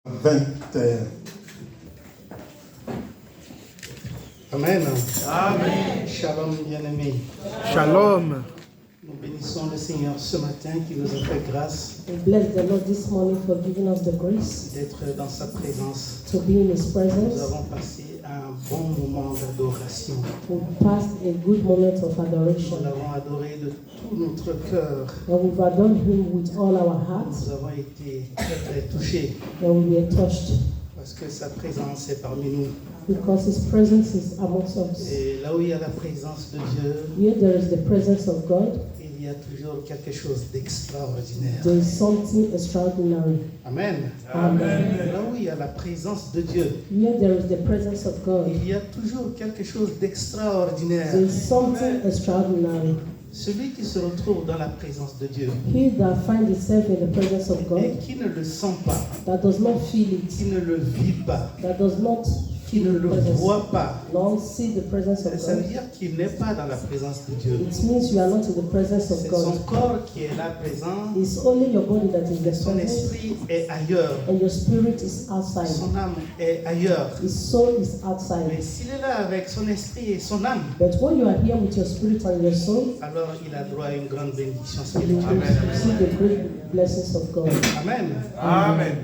21. Amen. Amen. Shalom, bien-aimés. Shalom. Nous bénissons le Seigneur ce matin qui nous a fait grâce We bless the Lord this morning for giving us the grace d'être dans sa présence. to be in His Nous presence. avons passé un bon moment d'adoration. We passed a good moment of Nous adoration, l'avons adoré de tout notre cœur. and we've adored Him with all our hearts, Nous avons été très très touchés and we were touched parce que sa présence est parmi nous. because His presence is amongst us. Et là où il y a la présence de Dieu, Here there is the presence of God. il y a toujours quelque chose d'extraordinaire. There is something extraordinary. Amen. Amen. Là où il y a la présence de Dieu, Here there is the presence of God. il y a toujours quelque chose d'extraordinaire. There is something extraordinary. Celui qui se retrouve dans la présence de Dieu He that finds himself in the presence of et God, qui ne le sent pas, that does not feel it, qui ne le vit pas, that does not qui ne feel the le presence, voit pas, nor see the presence of ça veut God, dire qu'il n'est pas dans la présence de Dieu. it means you are not in the presence of C'est son God. corps qui est là présent, It's only your body that is the son presence, esprit est ailleurs, and your spirit is outside. son âme est ailleurs. His soul is Mais outside. s'il est là avec son esprit et son âme, But when you are here with your spirit and your soul, alors il a droit à une grande bénédiction you will spirituelle. receive the great blessings of God. Amen. Amen.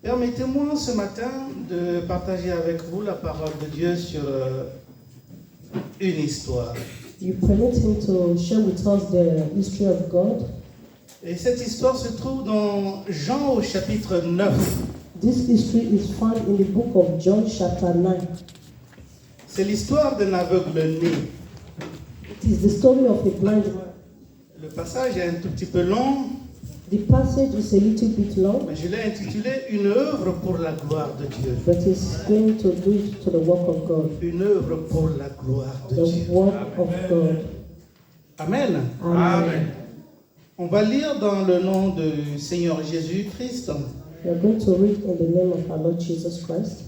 Permettez-moi ce matin de partager avec vous la parole de Dieu sur une histoire. You permit Him to share with us the history of God. Et cette histoire se trouve dans Jean au chapitre 9. This history is found in the book of John, chapter 9. C'est l'histoire d'un aveugle né. It is the story of a blind man. Le passage est un tout petit peu long, The passage is a little bit long, mais je l'ai intitulé Une œuvre pour la gloire de Dieu. but it's going to do it to the work of God. Une œuvre pour la gloire de The Dieu. work of God. Amen. Amen. On va lire dans le nom du Seigneur Jésus-Christ. We are going to read in the name of our Lord Jesus Christ.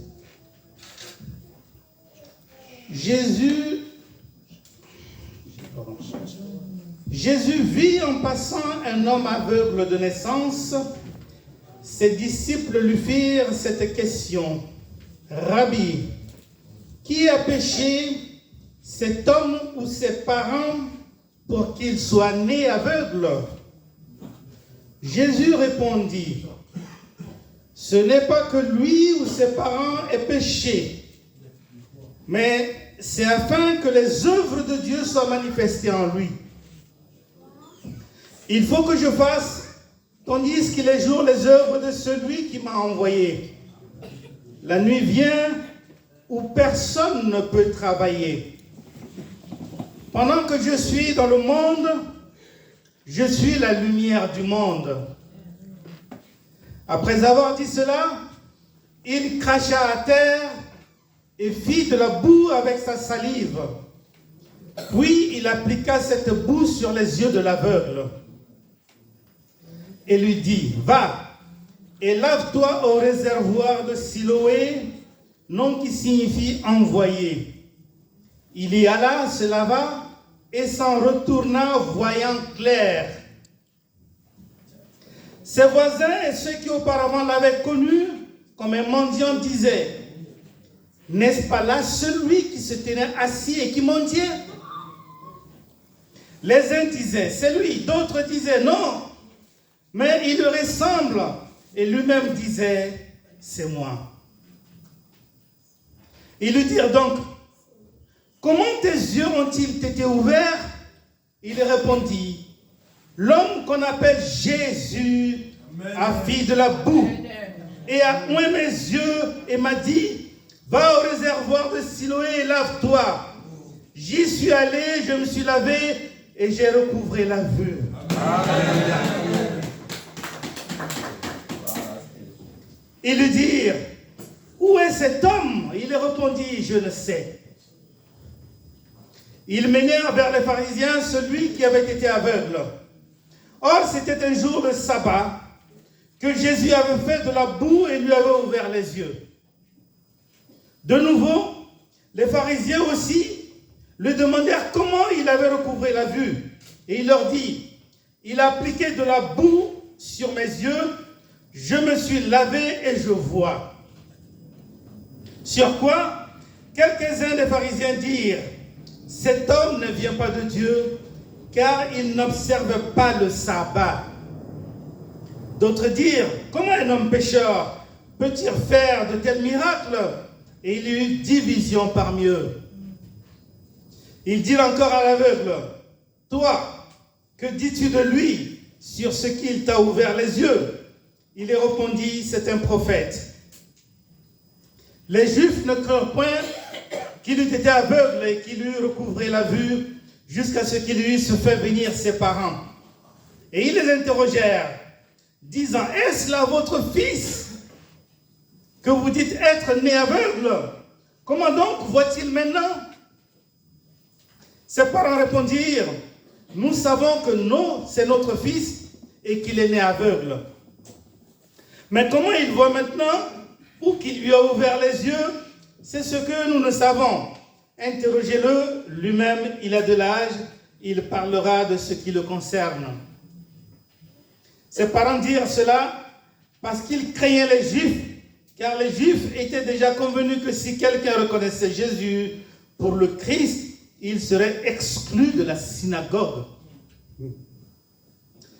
Jésus vit en passant un homme aveugle de naissance. Ses disciples lui firent cette question. Rabbi, qui a péché, cet homme ou ses parents, pour qu'il soit né aveugle? Jésus répondit, ce n'est pas que lui ou ses parents aient péché, mais c'est afin que les œuvres de Dieu soient manifestées en lui. Il faut que je fasse, tandis qu'il est jour, les œuvres de celui qui m'a envoyé. La nuit vient où personne ne peut travailler. Pendant que je suis dans le monde, je suis la lumière du monde. Après avoir dit cela, il cracha à terre et fit de la boue avec sa salive. Puis il appliqua cette boue sur les yeux de l'aveugle et lui dit, va et lave-toi au réservoir de Siloé, nom qui signifie envoyé. Il y alla, se lava et s'en retourna voyant clair. Ses voisins et ceux qui auparavant l'avaient connu comme un mendiant disaient, n'est-ce pas là celui qui se tenait assis et qui mendiait? Les uns disaient, c'est lui. D'autres disaient, non, mais il lui ressemble. Et lui-même disait, c'est moi. Ils lui dirent donc, comment tes yeux ont-ils été ouverts? Il répondit, l'homme qu'on appelle Jésus a fait de la boue et a oint mes yeux et m'a dit, va au réservoir de Siloé et lave-toi. J'y suis allé, je me suis lavé et j'ai recouvré la vue. Amen. Ils lui dirent, où est cet homme? Il répondit, je ne sais. Ils menèrent vers les pharisiens celui qui avait été aveugle. Or, c'était un jour de sabbat que Jésus avait fait de la boue et lui avait ouvert les yeux. De nouveau, les pharisiens aussi lui demandèrent comment il avait recouvré la vue. Et il leur dit, il a appliqué de la boue sur mes yeux, je me suis lavé et je vois. Sur quoi, quelques-uns des pharisiens dirent, cet homme ne vient pas de Dieu, car il n'observe pas le sabbat. D'autres dirent, comment un homme pécheur peut-il faire de tels miracles? Et il y eut division parmi eux. Ils dirent encore à l'aveugle, toi, que dis-tu de lui sur ce qu'il t'a ouvert les yeux? Il leur répondit, c'est un prophète. Les Juifs ne crurent point qu'il eût été aveugle et qu'il eût recouvré la vue jusqu'à ce qu'il eût fait venir ses parents. Et ils les interrogèrent, disant, est-ce là votre fils que vous dites être né aveugle? Comment donc voit-il maintenant? Ses parents répondirent, nous savons que c'est notre fils et qu'il est né aveugle. Mais comment il voit maintenant ou qu'il lui a ouvert les yeux, c'est ce que nous ne savons. Interrogez-le, lui-même, il a de l'âge, il parlera de ce qui le concerne. Ses parents dirent cela parce qu'ils craignaient les Juifs, car les Juifs étaient déjà convenus que si quelqu'un reconnaissait Jésus pour le Christ, il serait exclu de la synagogue.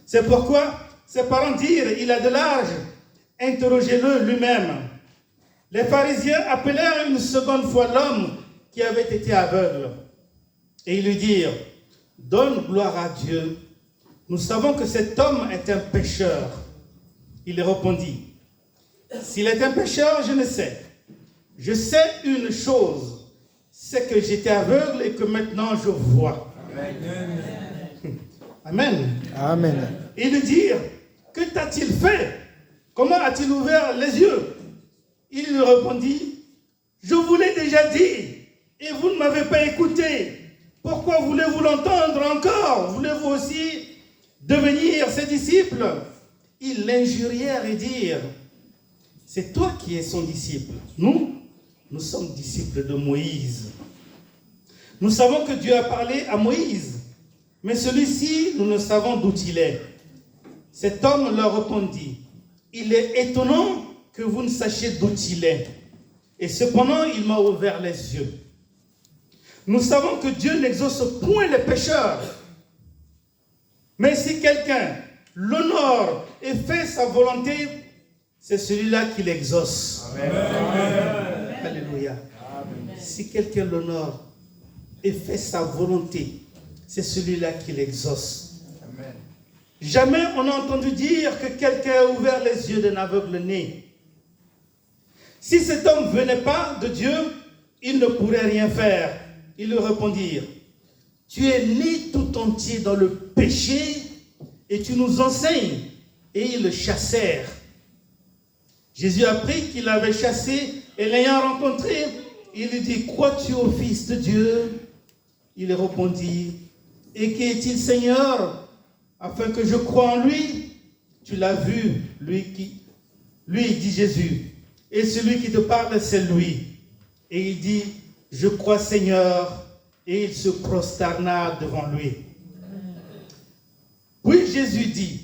C'est pourquoi ses parents dirent, il a de l'âge, interrogez-le lui-même. Les pharisiens appelèrent une seconde fois l'homme qui avait été aveugle. Et ils lui dirent, donne gloire à Dieu. Nous savons que cet homme est un pécheur. Il répondit, s'il est un pécheur, je ne sais. Je sais une chose, c'est que j'étais aveugle et que maintenant je vois. Amen. Amen. Ils lui dirent, que t'a-t-il fait? Comment a-t-il ouvert les yeux? Il lui répondit, je vous l'ai déjà dit, et vous ne m'avez pas écouté. Pourquoi voulez-vous l'entendre encore? Voulez-vous aussi devenir ses disciples? Ils l'injurièrent et dirent, c'est toi qui es son disciple. Nous sommes disciples de Moïse. Nous savons que Dieu a parlé à Moïse, mais celui-ci, nous ne savons d'où il est. Cet homme leur répondit, il est étonnant que vous ne sachiez d'où il est. Et cependant, il m'a ouvert les yeux. Nous savons que Dieu n'exauce point les pécheurs. Mais si quelqu'un l'honore et fait sa volonté, c'est celui-là qui l'exauce. Amen. Alléluia. Amen. Si quelqu'un l'honore et fait sa volonté, c'est celui-là qui l'exauce. Amen. Jamais on n'a entendu dire que quelqu'un a ouvert les yeux d'un aveugle né. Si cet homme ne venait pas de Dieu, il ne pourrait rien faire. Ils lui répondirent, tu es né tout entier dans le péché et tu nous enseignes. Et ils le chassèrent. Jésus apprit qu'il l'avait chassé et l'ayant rencontré, il lui dit, crois-tu au Fils de Dieu? Il répondit, et qui est-il, Seigneur, afin que je croie en lui? Tu l'as vu, lui, dit Jésus. Et celui qui te parle, c'est lui. Et il dit, je crois, Seigneur. Et il se prosterna devant lui. Puis Jésus dit,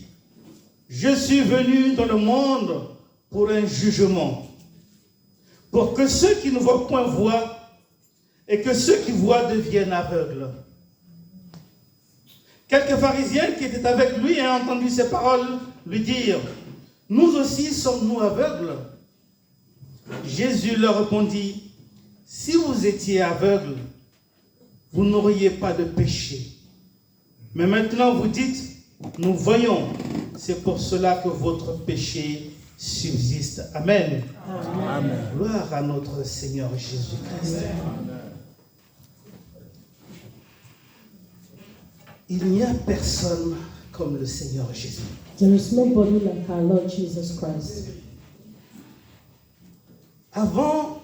je suis venu dans le monde pour un jugement, pour que ceux qui ne voient point voient, et que ceux qui voient deviennent aveugles. Quelques pharisiens qui étaient avec lui ayant entendu ces paroles lui dirent, nous aussi sommes-nous aveugles? Jésus leur répondit, si vous étiez aveugles, vous n'auriez pas de péché. Mais maintenant vous dites, nous voyons, c'est pour cela que votre péché subsiste. Amen. Amen. Gloire à notre Seigneur Jésus-Christ. Il n'y a personne comme le Seigneur Jésus. There is nobody like our Lord Jesus Christ. Avant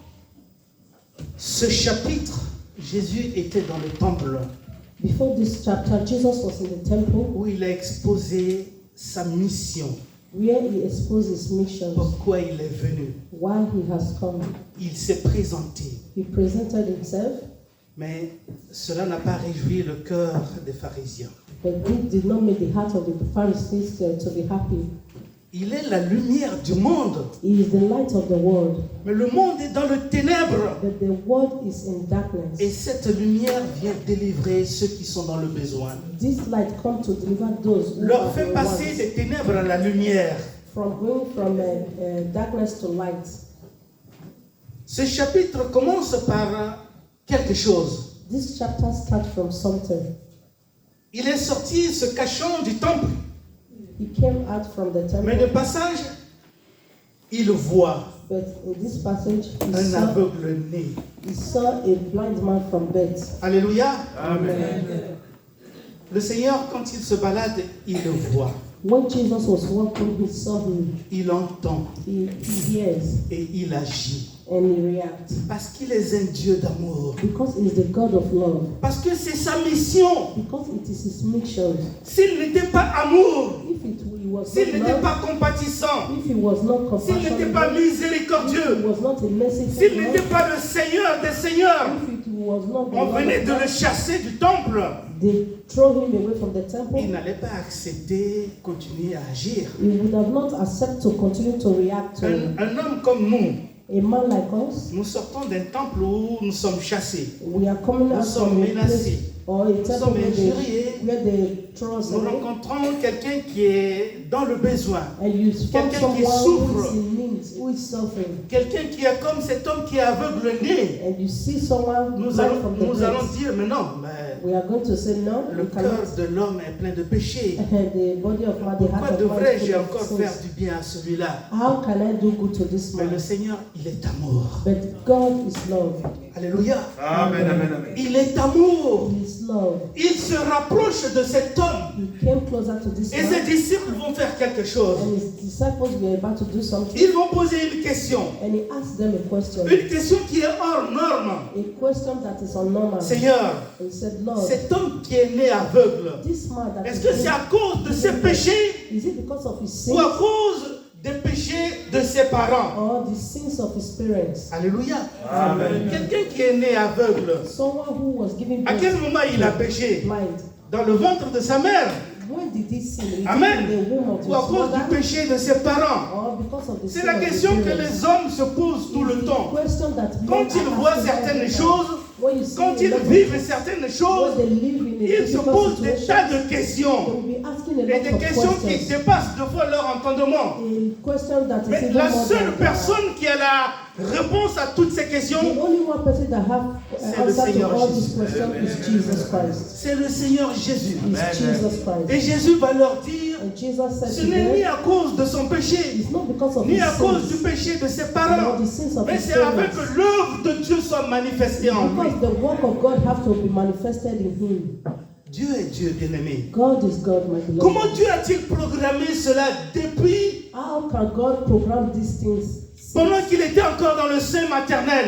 ce chapitre, Jésus était dans le temple. Before this chapter, Jesus was in the temple où il a exposé sa mission. where he exposed his mission, Pourquoi il est venu. why he has come. Il s'est présenté. He presented himself, Mais cela n'a pas réjoui le cœur des pharisiens. but it did not make the heart of the Pharisees to be happy. Il est la lumière du monde. He is the light of the world. Mais le monde est dans le ténèbre. But the world is in darkness. Et cette lumière vient délivrer ceux qui sont dans le besoin. This light comes to deliver those who Leur are fait in passer want, des ténèbres à la lumière. from going from darkness to light. Ce chapitre commence par quelque chose. This chapter starts from something. Il est sorti se cachant du temple. He came out from the temple, Mais de passage, il voit but in this passage un aveugle-né. he saw a blind man from birth. Alléluia. Amen. Le Seigneur, quand il se balade, il le voit. When Jesus was walking, he saw him. Il entend He hears et il agit. and he reacts. Parce qu'il est un Dieu d'amour. Because he is the God of love. Parce que c'est sa mission. Because it is his mission. S'il n'était pas amour, If he was s'il not n'était love, pas compatissant, if he was not s'il n'était compassionate, pas if he miséricordieux, was not a merciful s'il God, n'était pas le Seigneur des Seigneurs, if it was not the on Lord venait of de le God, chasser du temple. they throw him away from the Il temple. n'allait pas accepter, continuer à agir. He would have not accepted to continue to react to him. Un homme comme nous, A man like us, nous sortons d'un temple où nous sommes chassés. we are coming out Nous sommes from a menacés. place or a temple sommes where injuriés. they throw us Nous away, rencontrons quelqu'un qui est dans le besoin. and you find Quelqu'un qui someone who souffre. is in need, who is suffering, Quelqu'un qui est comme cet homme qui est aveugle-né. and you see someone Nous blind allons, from the nous allons birth. dire, mais non, mais We are going to say no, le we cœur cannot. de l'homme est plein de péchés. The body of man, the Pourquoi heart of man devrais-je is full encore of faire sins. du bien à celui-là? How can I do good to this Mais le man? Seigneur, il est amour. But God is love. Alléluia. Amen, amen, amen. Il est amour. He is love. Il se rapproche de cet homme. He came closer to this Et ses man, disciples vont faire quelque chose. and his disciples were about to do something, Ils vont poser une question. and he asked them a question. Une question qui est hors norme. A question that is unnormal. Seigneur, He said, Lord, cet homme qui est né aveugle, this man that est-ce is que c'est à cause de ses péchés is it because of his ou à sins cause des péchés de ses parents? or the sins of his parents? Alléluia. Amen. Quelqu'un qui est né aveugle, Someone who was given à quel birth moment il a péché? blind. Dans le ventre de sa mère? When did he sin? Is it Amen. in the womb of Ou à his cause du mother péché de ses parents? or because of the C'est sin la of his question que parents? les hommes se posent tout le temps. Question that men Quand ils are voient asking certaines every time. choses, When you see quand a ils lot of vivent certaines when choses, they live in a ils se difficult posent des situation, tas de they questions. will be asking a Et lot des of questions qui questions. dépassent deux fois leur entendement. A question that is Mais even la more seule than personne qui a la réponse à toutes ces the questions, only one person that have C'est le answer to Seigneur all Jésus. these questions is Jesus Christ. c'est le Seigneur Jésus. Is Jesus Christ. Et Jésus va leur dire, And Jesus said ce to n'est ni them, à cause de son péché, it's not because of ni his à cause du sins, péché de ses nor parents, the sins of mais his c'est avec parents. que l'œuvre de Dieu soit manifestée en lui. Because the work of God have to be manifested in him. Dieu est Dieu, bien-aimé. God is God, my beloved. Comment Dieu a-t-il programmé cela depuis How can God program these things pendant qu'il était encore dans le sein maternel,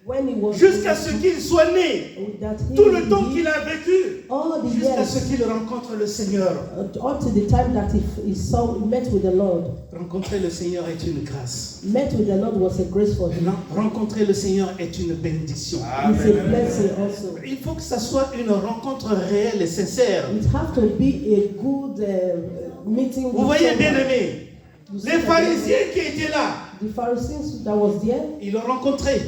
when he was jusqu'à ce qu'il soit né, that he, tout le temps qu'il a vécu, all the jusqu'à ce years qu'il rencontre le Seigneur. up to the time that he saw met with the Lord. Rencontrer le Seigneur est une grâce. Met with the Lord was a grace for him. Rencontrer le Seigneur est une bénédiction. It's a blessing also. Il faut que ça soit une rencontre réelle et sincère. It have to be a good meeting. Vous voyez, bien aimé, You see les that pharisiens qui étaient là, the Pharisees that was there, ils l'ont rencontré,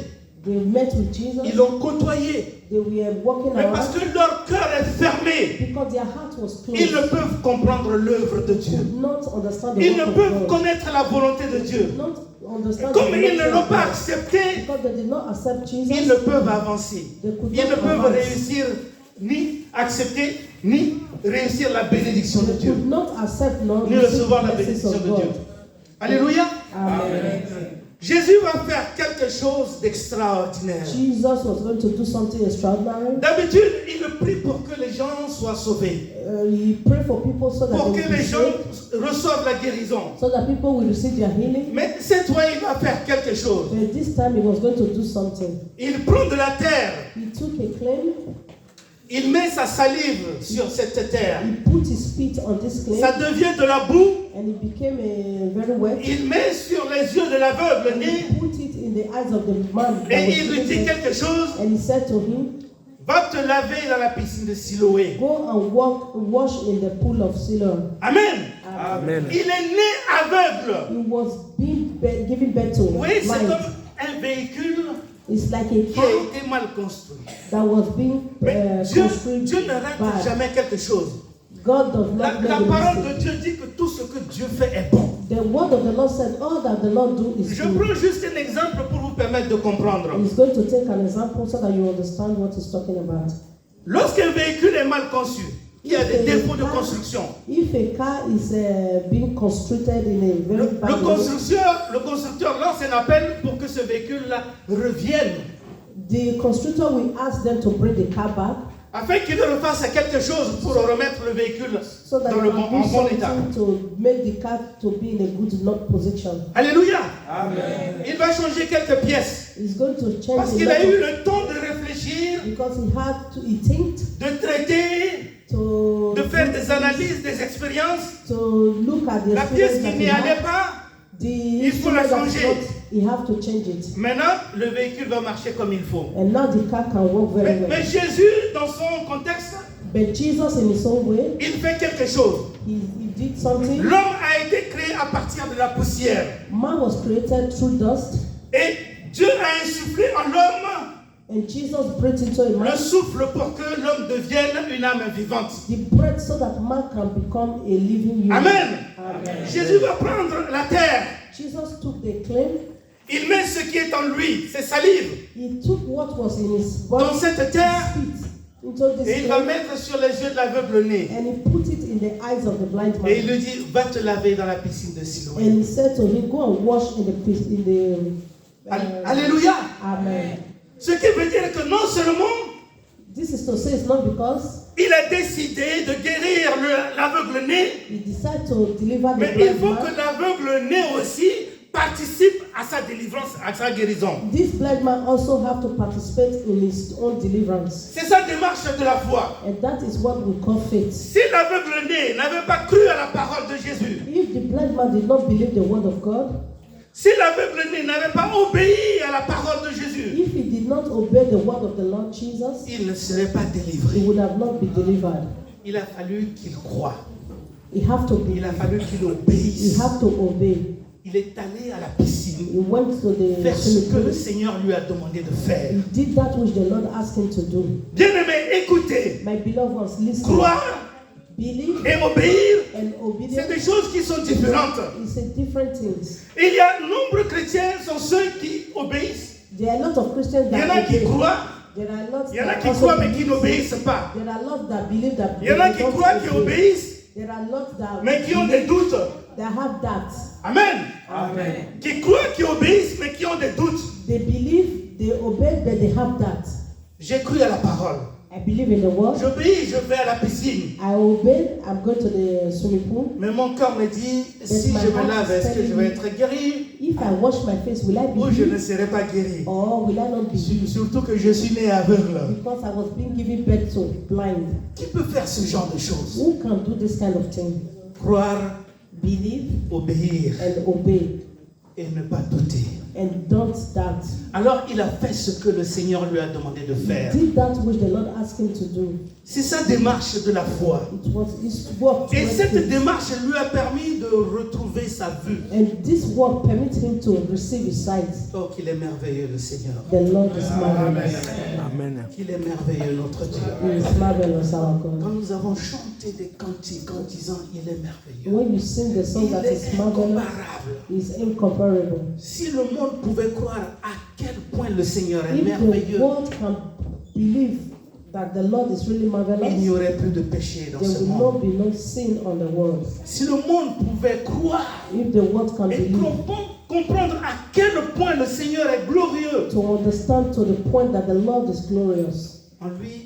they met with Jesus. ils l'ont côtoyé. They were walking Mais parce around que leur cœur est fermé, because their heart was closed. ils ne peuvent comprendre l'œuvre de They Dieu. could not understand the Ils ne work of peuvent God. connaître la volonté de Dieu. They could not understand Comme the ils ne nature l'ont of pas God. accepté, Because they did not accept Jesus. ils ne peuvent avancer. They could Ils ne not peuvent advance. réussir, ni accepter, ni réussir la bénédiction de They Dieu. could not accept nor Ni receive recevoir the la blessings bénédiction of de Dieu. God. Alléluia. Amen. Jésus va faire quelque chose d'extraordinaire. Jesus was going to do something extraordinary. D'habitude, il prie pour que les gens soient sauvés, He prayed for people so that pour they que will be les gens saved, reçoivent la guérison. so that people will receive their healing. Mais cette fois, il va faire quelque chose. But this time he was going to do something. Il prend de la terre, He took a clay, il met sa salive sur cette terre. he put his feet on this clay, Ça devient de la boue. and it became very wet. Il met sur les yeux de l'aveugle And né he put it in the eyes of the man that et was il lui dit sleeping, quelque chose. and he said to him, Va te laver dans la piscine de Siloé. Go and wash in the pool of Siloam. Amen. Amen. Il est né aveugle. He was given birth to Oui, c'est blind. comme un véhicule It's like a qui a car été mal construit. that was being Mais Dieu constructed ne rate bad. jamais quelque chose. God does La not make a parole mistake. de Dieu dit que tout ce que Dieu fait est bon. The word of the Lord said, all that the Lord do is Je good. prends juste un exemple pour vous permettre de comprendre. He's going to take an example so that you understand what he's talking about. Lorsqu'un véhicule est mal conçu, il y a des défauts de construction. If a car is being constructed in a very Le bad way, constructeur lance un appel pour que ce véhicule-là revienne, the constructor will ask them to bring the car back afin qu'il refasse quelque chose pour remettre le véhicule so that dans they le can en do bon état. something to make the car to be in a good position. Alléluia. Amen. Il va changer quelques pièces He's going to change parce a qu'il a lot eu of- le temps de réfléchir, because he thinked de traiter, to de faire des analyses, des expériences. to look at the La pièce experience that qui he n'y allait had. pas, The faut la instrument that changer. is not, he have to change it. maintenant le véhicule va marcher comme il faut. And now the car can work very Mais well. Jésus, dans son contexte, But Jesus in his own way, il fait quelque chose. he did something. L'homme a été créé à partir de la poussière. Man was created through dust, Et Dieu a insufflé en l'homme and Jesus breathed into a le man souffle pour que l'homme devienne une âme vivante. the breath so that man can become a living human. Amen. Amen. Jésus va prendre la terre. Jesus took the clay, Il met ce qui est en lui, ses salives, he took what was in his body, dans cette terre spit into this et il va clay, mettre sur les yeux de l'aveugle-né. and he put it in the eyes of the blind Et il man. lui dit, va te laver dans la piscine de Siloé. And he said to him, go and wash in the Alléluia. Amen. Ce qui veut dire que non seulement This is to say it's not because il a décidé de guérir l'aveugle-né, he decided to deliver the mais il blind faut que man. l'aveugle-né aussi participe à sa délivrance, à sa guérison. This blind man also have to participate in his own deliverance. C'est sa démarche de la foi. And that is what we call faith. Si l'aveugle-né n'avait pas cru à la parole de Jésus, If the blind man did not believe the word of God, si l'aveugle-né n'avait pas obéi à la parole de Jésus, if he did not obey the word of the Lord Jesus, il ne serait pas he délivré. would have not been delivered. Il a fallu qu'il croie. He have to Il a believe. fallu qu'il He obéisse. have to obey. Il est allé à la piscine He went to the faire ce que le cemetery. Seigneur lui a demandé de faire. He did that which the Lord asked him to do. Bien-aimé, écoutez, My beloved ones, listen. croire Believe et obéir, and c'est obedience des choses qui sont différentes. is a different things. Il y a nombreux chrétiens sont ceux qui obéissent. There are a lot of Christians Il y en a that qui obey. croient, There are lots il y en a that qui also croient mais qui believe. n'obéissent pas. There are lots that believe that Il y en a they qui don't croient, qui obey. obéissent, There are lots that mais qui ont des believe, doutes. that have that. Amen. Amen. Qui croient, qui obéissent, mais qui ont des doutes. They believe, they obey, but they have that. J'ai cru à la parole. I believe in the word. J'obéis, je vais à la piscine. I obey. I'm going to the swimming pool. Mais mon cœur me dit, si je me lave, est-ce que je vais être guéri If I wash my face, will I be ou je ne healed? serai pas guéri? Or will I not be healed? Surtout que je suis né aveugle. Because I was being given birth to blind. Qui peut faire ce genre de choses? Who can do this kind of thing? Croire, Believe obéir and obey. et ne pas douter. And don't doubt. Alors il a fait ce que le Seigneur lui a demandé de faire. Did that which the Lord asked him to do. C'est sa démarche de la foi. It was his work. Et towards cette him. démarche lui a permis de retrouver sa vue. And this work permits him to receive his sight. Oh, qu'il est merveilleux le Seigneur. The Lord is marvelous. Amen. Qu'il est merveilleux notre Dieu. He is marvelous, our God. Quand nous avons chanté des cantiques en disant il est merveilleux, When you sing the song il that est is marvelous, incomparable. is incomparable. Si le monde pouvait croire à quel point le Seigneur est If the merveilleux, world can believe that the Lord is really il n'y marvelous, aurait plus de péché dans there ce will monde. not be no sin on the world. Si le monde pouvait croire If the world can et believe, comprendre à quel point le Seigneur est glorieux, to understand to the point that the Lord is glorious. en lui,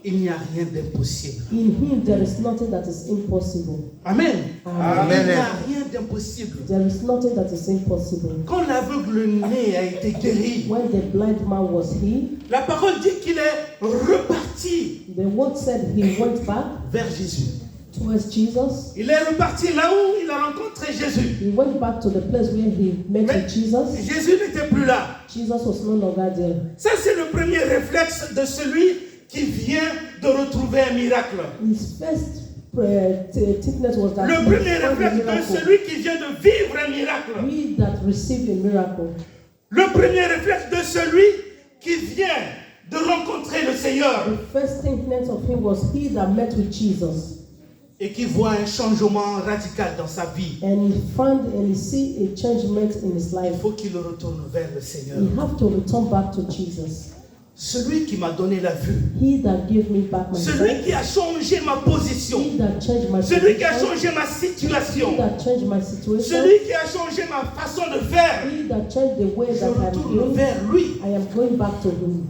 il n'y a rien d'impossible. In him there is nothing that is impossible. Amen. Amen. Il n'y a rien d'impossible. There is nothing that is impossible. Quand l'aveugle-né a été guéri, When the blind man was healed, la parole dit qu'il est reparti the word said he went back vers Jésus. towards Jesus. Il est reparti là où il a rencontré Jésus. He went back to the place where he met Mais with Jesus. Jésus n'était plus là. Jesus was no longer there. Ça, c'est le premier réflexe de celui qui vient de retrouver un miracle. His first thickness was that Le he premier found a réflexe de miracle. celui qui vient de vivre un miracle. He that received a miracle. Le premier réflexe de celui qui vient de rencontrer le Seigneur The first thickness of him was he that met with Jesus. et qui voit un changement radical dans sa vie. And he found and he see a changement in his life. Il faut qu'il retourne vers le Seigneur. He have to return back to Jesus. Celui qui m'a donné la vue. He that gave me back my Celui sight. qui a changé ma position. He that changed my Celui qui a situation. changé ma situation. He that changed my situation. Celui qui a changé ma façon de faire. He that changed the way Je that I'm retourne doing. vers lui, I am going back to him.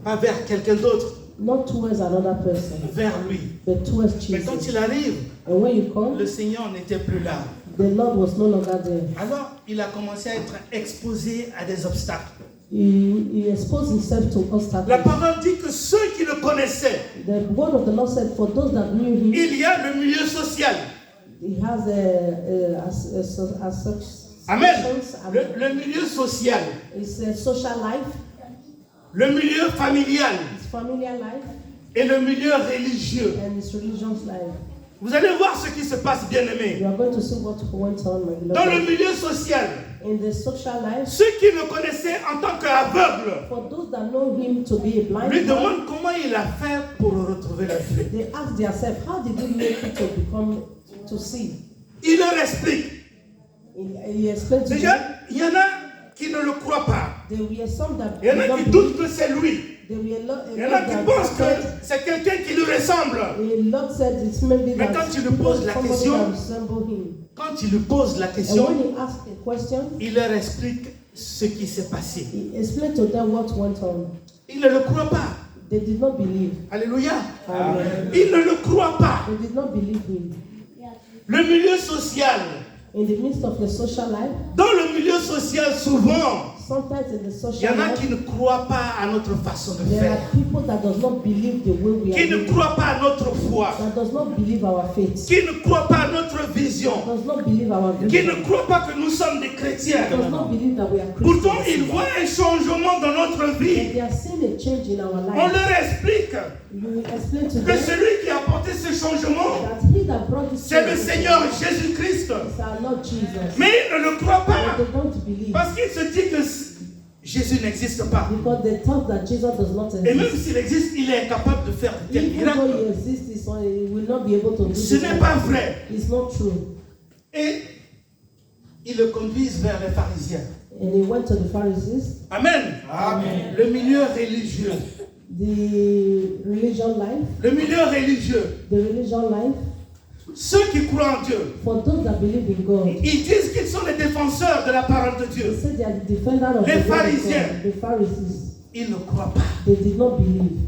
pas vers quelqu'un d'autre, Not towards another person, vers lui. but towards Mais quand Jesus. il arrive, And when you come, le Seigneur n'était plus là. the Lord was no longer there. Alors, il a commencé à être exposé à des obstacles. He exposed himself to La obstacles. parole dit que ceux qui le connaissaient, The word of the Lord said, for those that knew him, il y a le milieu social. he has Amen. Amen. Le milieu social. His social life, Le milieu familial his familiar life, et le milieu religieux. and his religious life. Vous allez voir ce qui se passe, bien aimé. You are going to see what went on, my Dans le beloved. milieu social, In the social life, ceux qui le connaissaient en tant qu'aveugle for those that know him to be a blind lui man, demandent comment il a fait pour retrouver la vue. they ask themselves, how did he make it to see? Il leur explique. He explained to Déjà, them, il y en a qui ne le croient pas. there were some that Il y en did a not qui believe. doutent que c'est lui. There were a lot Il y en a qui pensent que c'est quelqu'un qui lui ressemble. A lot said it's maybe Mais that quand tu lui poses la somebody question, that resemble him. Quand il lui pose la And question, when he asked a question, il leur explique ce qui s'est passé. he explained to them what went on. Ils ne le croient pas. They did not believe. Alléluia. Amen. Ils ne le croient pas. They did not believe him. Le milieu social. In the midst of the social life, Dans le milieu social, souvent, sometimes in the il y social en a life, qui ne croient pas à notre façon de there faire. are people that does not believe the way we are Qui ne living, croient pas à notre foi. that does not believe our faith, Qui ne croient pas à notre vision. does not believe our Qui vision, ne croient pas que nous sommes des chrétiens. does not believe that we are Pourtant, Christians. ils voient un changement dans notre And vie. they are seeing a change in our On life. leur explique You will explain to que them celui qui a apporté ce changement, that he that brought this c'est le change Seigneur Jésus-Christ. is our Lord Jesus. Mais ils ne le croient But pas. they don't believe Parce qu'il se dit que Jésus n'existe pas. because they thought that Jesus does not Et même exist. s'il existe, il est incapable de faire de tels Even though miracles. he exists, he will not be able to do Ce this. n'est pas vrai. It's not true. Et ils le conduisent vers les pharisiens. And he went to the Pharisees, Amen. Amen. Le milieu religieux. the religion life, Le milieu religieux. the religion life. Ceux qui croient en Dieu. For those that believe in God, Ils disent qu'ils sont les défenseurs de la parole de they Dieu. say they are the defender of Les the word of pharisiens. God. The Pharisees, Ils ne croient pas. they did not believe.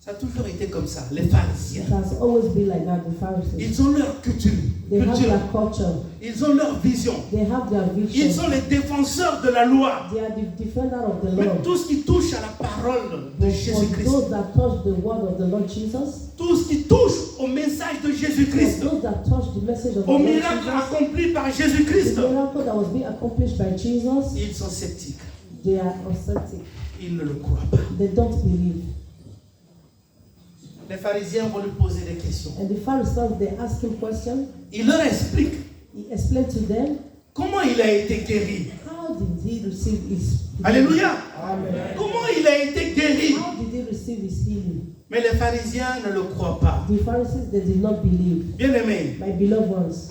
Ça a toujours été comme ça, les pharisiens. It has always been like that, the Pharisees. Ils ont leur culture. They have their culture. Ils ont leur vision. They have their Ils vision. sont les défenseurs de la loi. They are the defender of the Mais law. tout ce qui touche à la parole de But Jésus-Christ, for those that touch the word of the Lord Jesus, tout ce qui touche au message de Jésus-Christ, for those that touch the message of the au Lord miracle Jesus, accompli par the Jésus-Christ, miracle that was being accomplished by Jesus, ils sont sceptiques. they are uncertain. Ils ne le croient pas. They don't believe. Les pharisiens vont lui poser des questions. And the Pharisees, they ask him questions. Il leur explique He explained to them, comment il a été guéri. how did he receive his healing? Alléluia. Amen. Comment il a été guéri. How did he receive his healing? Mais les pharisiens ne le croient pas. The Pharisees, they did not believe. Bien aimé, My beloved ones,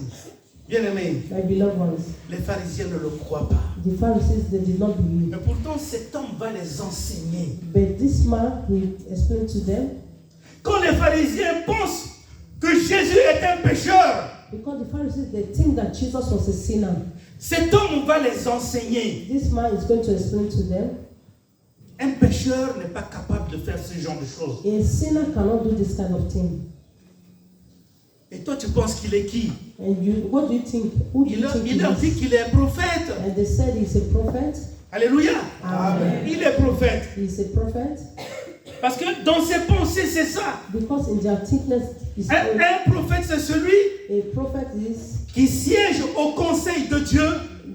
bien aimé, my beloved ones, les pharisiens ne le croient pas. the Pharisees, they did not believe. Mais pourtant, cet homme va les enseigner. But this man, he explained to them, Quand les pharisiens pensent que Jésus est un pécheur, because the Pharisees, they think that Jesus was a sinner. cet homme va les enseigner. This man is going to explain to them, Un pécheur n'est pas capable de faire ce genre de choses. a sinner cannot do this kind of thing. Et toi, tu penses qu'il est qui? And you, what do you think? Who do Il you leur, think il leur dit he is? qu'il est un prophète. And they said he's a prophet. Alléluia. Amen. Il est prophète. He's a prophet. Parce que dans ses pensées, c'est ça. Because in their thickness, is Un prophète, c'est celui a prophet is qui siège au conseil de Dieu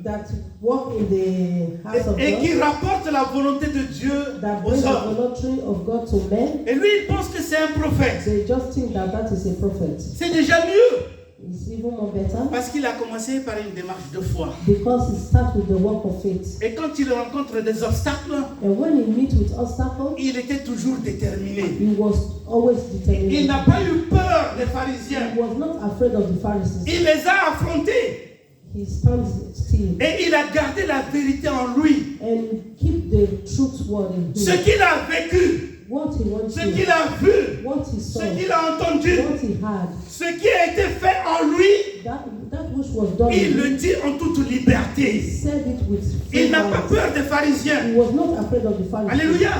that walk in the house of et qui God, rapporte la volonté de Dieu that aux bring the hommes. voluntary of God to men, Et lui, il pense que c'est un prophète. they just think that that is a prophet. C'est déjà mieux. It's even more better Parce qu'il a commencé par une démarche de foi. because it starts with the work of faith. Et quand il rencontre des obstacles, And when he meets with obstacles, il était toujours déterminé. he was always Il determined. n'a pas eu peur des pharisiens. He was not afraid of the Pharisees. Il les a affrontés. He stands still Et il a gardé la vérité en lui. and keep the truth word in Ce him. qu'il a vécu, What he wants ce to, qu'il a vu, what he saw, ce qu'il a entendu, what he had, ce qui a été fait en lui, that which was done. il le dit en toute He liberté. said it with Il n'a pas freedom. peur des pharisiens. He was not afraid of the Pharisees. Alléluia.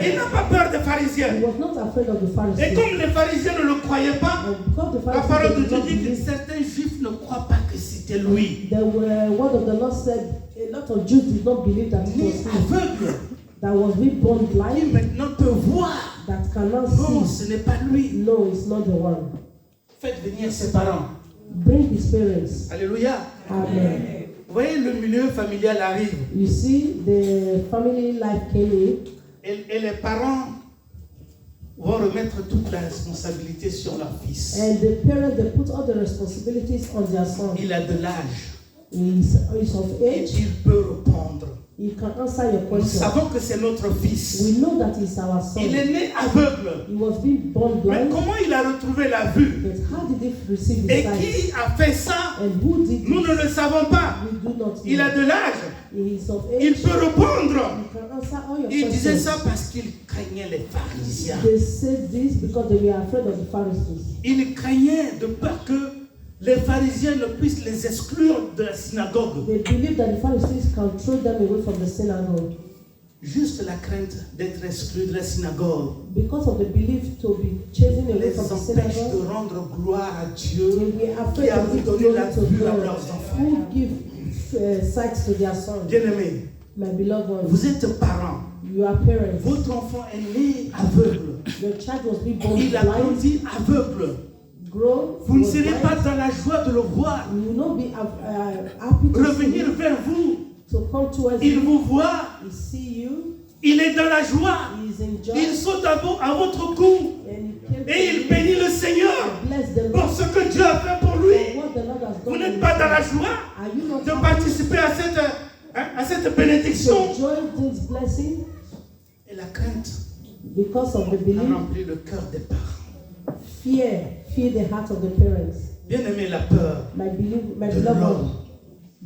Il n'a pas peur des He pharisiens. was not afraid of the Et Pharisees. comme les pharisiens ne le croyaient pas, And because the la parole de Pharisees did Dieu not dit que believe, certains juifs ne croient pas que c'était lui. the word of the Lord said a lot of Jews did not believe that it Ni was him. aveugle, That was we born qui blind, maintenant peut voir. that cannot Non, see. ce n'est pas lui. No, it's not the one. Faites venir ses parents. Bring his parents. Alléluia. Amen. Vous voyez, le milieu familial arrive. You see, the family life came in, Et les parents vont remettre toute la responsabilité sur leur fils. and the parents they put all the responsibilities on their son. Il a de l'âge. He's of Et age. il peut répondre. He can answer your Nous question. savons que c'est notre fils. We know that he's our son. Il est né aveugle. He was being born Mais blind, comment il a retrouvé la vue? but how did he receive his Et sight? qui a fait ça? And who did Nous this? ne le savons pas. We do not Il a know. de l'âge. He is of Il age. peut répondre. He can answer all your Il disait questions. ça parce qu'il craignait les pharisiens. They said this because they were afraid of the Pharisees. Il craignait de peur que les pharisiens ne puissent les exclure de la synagogue. They believe that the Pharisees can throw them away from the synagogue Juste la crainte d'être exclu de la synagogue because of the belief to be chasing away les from the empêche de synagogue. rendre gloire à They Dieu were afraid qui a to give donné glory la to vue à God, leurs enfants. who give sight to their sons. Bien-aimés, My beloved ones, vous êtes parents. you are parents. Votre enfant est né aveugle. Your child was being born Il a blind, grandi aveugle. grow, Vous ne was serez blind. pas dans la joie de le voir. You will not be happy to see Revenir him, vers vous. to come towards Il you. vous voit. He see you. Il est dans la joie. He is in joy. Il saute à votre cou. And he came to Et il you. bénit le Seigneur Bless the pour Lord ce que Dieu a fait pour for lui. what the Lord has Vous done. n'êtes in pas his dans la life. joie Are you not de happy participer à cette bénédiction. to join this blessing? Et la crainte Because of the a belief, rempli le cœur des parents. fear the heart of the parents. Bien aimé, la peur My de beloved l'homme. one,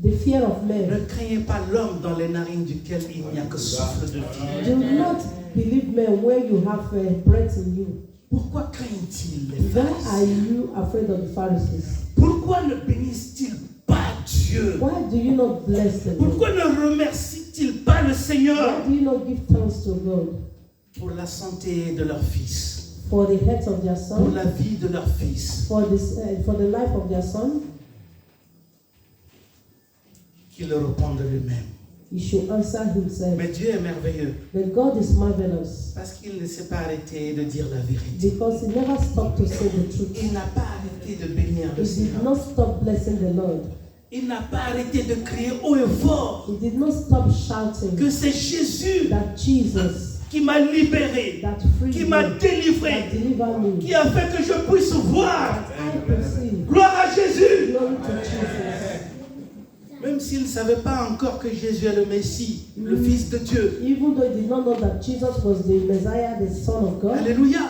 the fear of Ne men. craignez pas l'homme dans les narines duquel il n'y a que souffle de vie. Do not believe men where you have breath in you. Pourquoi craignent-ils les Why are pharisiens? you afraid of the Pharisees? Pourquoi ne bénissent-ils pas Dieu? Why do you not bless them? Pourquoi ne remercient-ils pas le Seigneur Why do you not give thanks to God pour la santé de leur fils, for the health of their pour son, la vie de leur fils, for the life of their son? qu'il le réponde lui-même? He should answer himself. Mais Dieu est merveilleux That God is marvelous parce qu'il ne s'est pas arrêté de dire la vérité. because he never stopped to say the truth. Il n'a pas arrêté de bénir le He did Seigneur. not stop blessing the Lord. Il n'a pas arrêté de crier haut et fort He did not stop shouting que c'est Jésus that Jesus, qui m'a libéré, that freed qui me, m'a that délivré, delivered me, qui a fait que je puisse voir. I could see. Gloire à Jésus. Glory to Jesus. Même s'il ne savait pas encore que Jésus est le Messie, le Fils de Dieu. Even though he did not know that Jesus was the Messiah, the Son of God, Alléluia.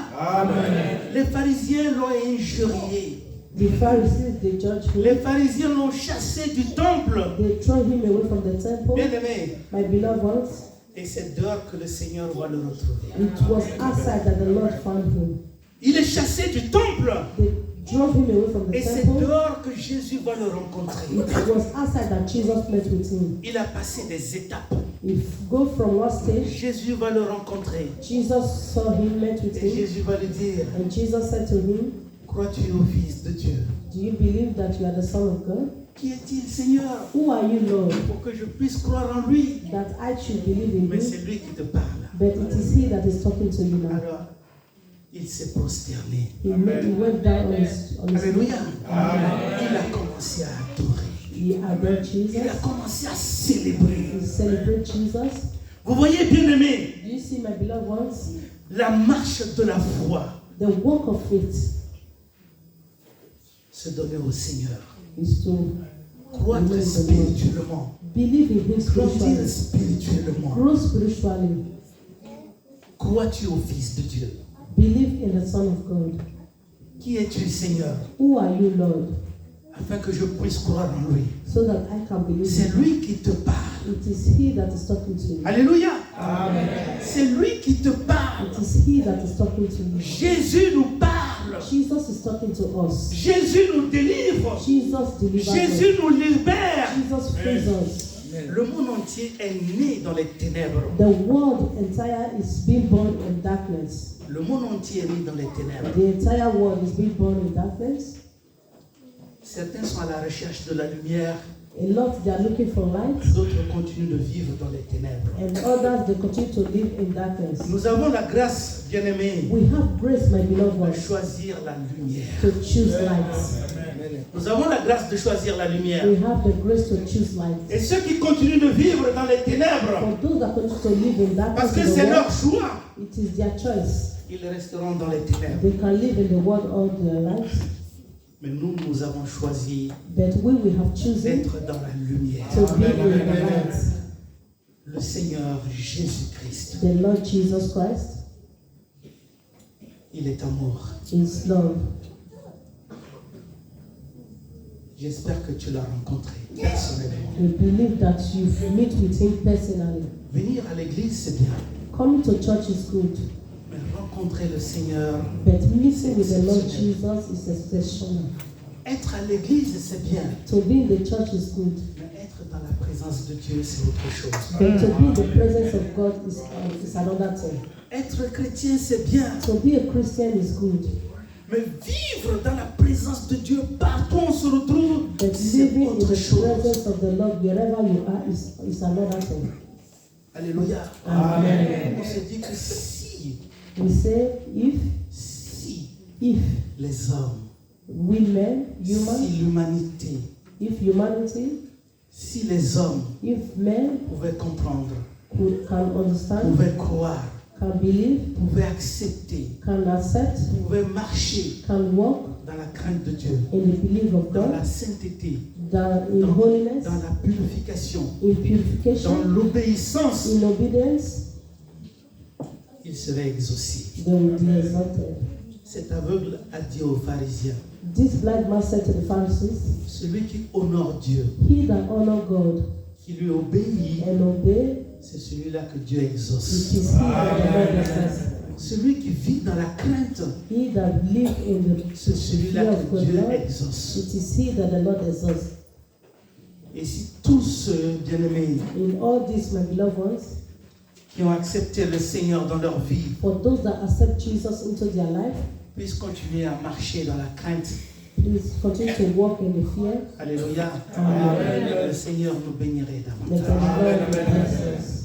Les pharisiens l'ont injurié. the Pharisees, they judged him. Les pharisiens l'ont chassé du temple. They throw him away from the temple. Bien-aimé, My beloved ones, et c'est dehors que le Seigneur va le retrouver. it was outside that the Lord found him. Il est chassé du temple. They drove him away from the Et c'est temple. dehors que Jésus va le rencontrer. It was outside that Jesus met with him. Il a passé des étapes. If go from one stage, Jésus va le rencontrer. Jesus saw him, met with Et him, Jésus va lui dire, and Jesus said to him, crois-tu au Fils de Dieu? do you believe that you are the Son of God? Qui est-il, Seigneur? Who are you, Lord, Pour que je puisse croire en lui. that I should believe in Mais you? c'est lui qui te parle. But it is he that is talking to you now. Alors, il s'est prosterné. He went down on his Alléluia. knees. Il a commencé à adorer. He adored Jesus. Il a commencé à célébrer. He celebrated Jesus. Vous voyez, bien-aimés, Do you see, my beloved ones? la marche de la foi, The walk of faith se donner au Seigneur. is to Croître Amen. spirituellement. believe in Him Grandir spiritually, spirituellement. grow spiritually, Crois-tu au Fils de Dieu? believe in the Son of God. Qui es-tu, Seigneur? Who are you, Lord? Afin que je puisse croire en lui. So that I can believe C'est in Him. lui qui te parle. It is He that is talking to you. Alléluia. C'est lui qui te parle. It is He that is talking to you. Jésus nous parle. Jesus is talking to us. Jésus nous délivre. Jesus delivers us. Jésus nous libère. Jesus frees us. Le monde entier est né dans les ténèbres. The world entire is being born in darkness. Le monde entier est né dans les ténèbres. The entire world is being born in darkness. Certains sont à la recherche de la lumière. A lot, they are looking for light, D'autres continuent de vivre dans les ténèbres. and others, they continue to live in darkness. Nous avons la grâce, bien-aimés, We have grace, my beloved de ones, choisir la lumière. to choose light. Nous avons la grâce de choisir la lumière. We have the grace to choose light. Et ceux qui continuent de vivre dans les ténèbres, For those that continue to live in parce darkness que in the c'est leur world, choix, it is their choice. ils resteront dans les ténèbres. They can live in the world all their lives, Mais nous, nous avons choisi but we have chosen d'être dans la lumière. to be in the light. Le Seigneur Jésus-Christ, The Lord Jesus Christ il est amour. is love. J'espère que tu l'as rencontré personnellement. We believe that you meet with Him personally. Venir à l'église, c'est bien. Coming to church is good, Mais rencontrer le Seigneur, but meeting with the Lord Jesus is exceptional. être à l'église, c'est bien. To be in the church is good, Mais être dans la présence de Dieu, c'est autre chose. but to be in the presence of God is another thing. Être chrétien, c'est bien. To be a Christian is good, Mais vivre dans la présence de Dieu, partout où on se retrouve, but c'est living in autre the chose. presence of the Lord wherever you are is another thing. Alléluia. Amen. On se dit que si We say if les hommes, women, human, si l'humanité, if humanity, si les hommes if men pouvaient comprendre, can understand, pouvaient croire, can believe, pouvaient accepter, can accept, pouvaient marcher can walk dans la crainte de Dieu, in the belief of dans God, la sainteté, in holiness, dans la purification, in dans purification, l'obéissance, in obedience, ils seraient exaucés. they will be exalted. Cet aveugle a dit aux pharisiens, This blind man said to the Pharisees, celui qui honore Dieu, he that honor God qui lui obéit, and obey, c'est celui-là que Dieu it exauce. is he that the Lord exalts. Celui qui vit dans la crainte, He that live in the c'est celui-là fear of que God, Dieu Lord, exauce. it is he that the Lord exalts. Et si tous ceux, bien-aimés, In all this, my beloved ones, qui ont accepté le Seigneur dans leur vie, for those that accept Jesus into their life, puissent continuer à marcher dans la crainte, please continue to walk in the fear. alléluia, Amen. le Seigneur nous bénirait Let the davantage. Lord bless us.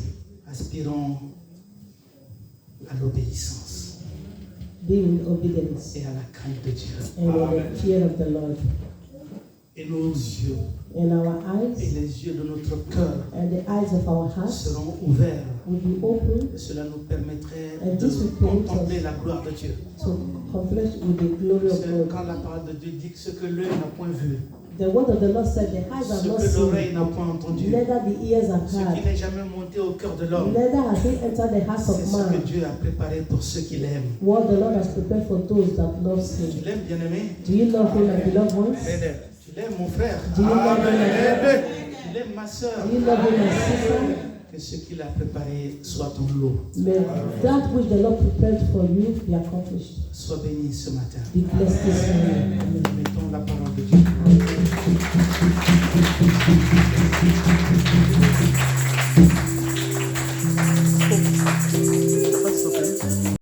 Aspirons à l'obéissance Be in obedience et à la crainte de Dieu. and in the fear of the Lord. Et nos yeux And our et eyes les yeux de notre cœur and the eyes of our hearts seront ouverts. will be open Et cela nous permettrait And de this will permit contempler us la gloire de Dieu. to confess with the glory Parce of que God. quand la parole de Dieu dit que ce que l'œil n'a point vu, The word of the Lord said, the eyes have ce not que seen, l'oreille n'a point entendu, neither the ears have ce qui heard, n'est jamais monté au cœur de l'homme, neither has it entered the heart c'est of ce que man. Dieu a préparé pour ceux qui l'aiment. What the Lord has prepared for those that love Tu Him. l'aimes, bien-aimé? Do you love Him, my beloved ones? Tu l'aimes, mon frère? Do you love Him, my brother? Tu l'aimes, ma soeur? Do you love Him, my sister? Que ce qu'il a préparé soit ton lot. May that which the Lord prepared for you be accomplished. Sois béni ce matin. Be blessed this morning. Amen. Mettons la parole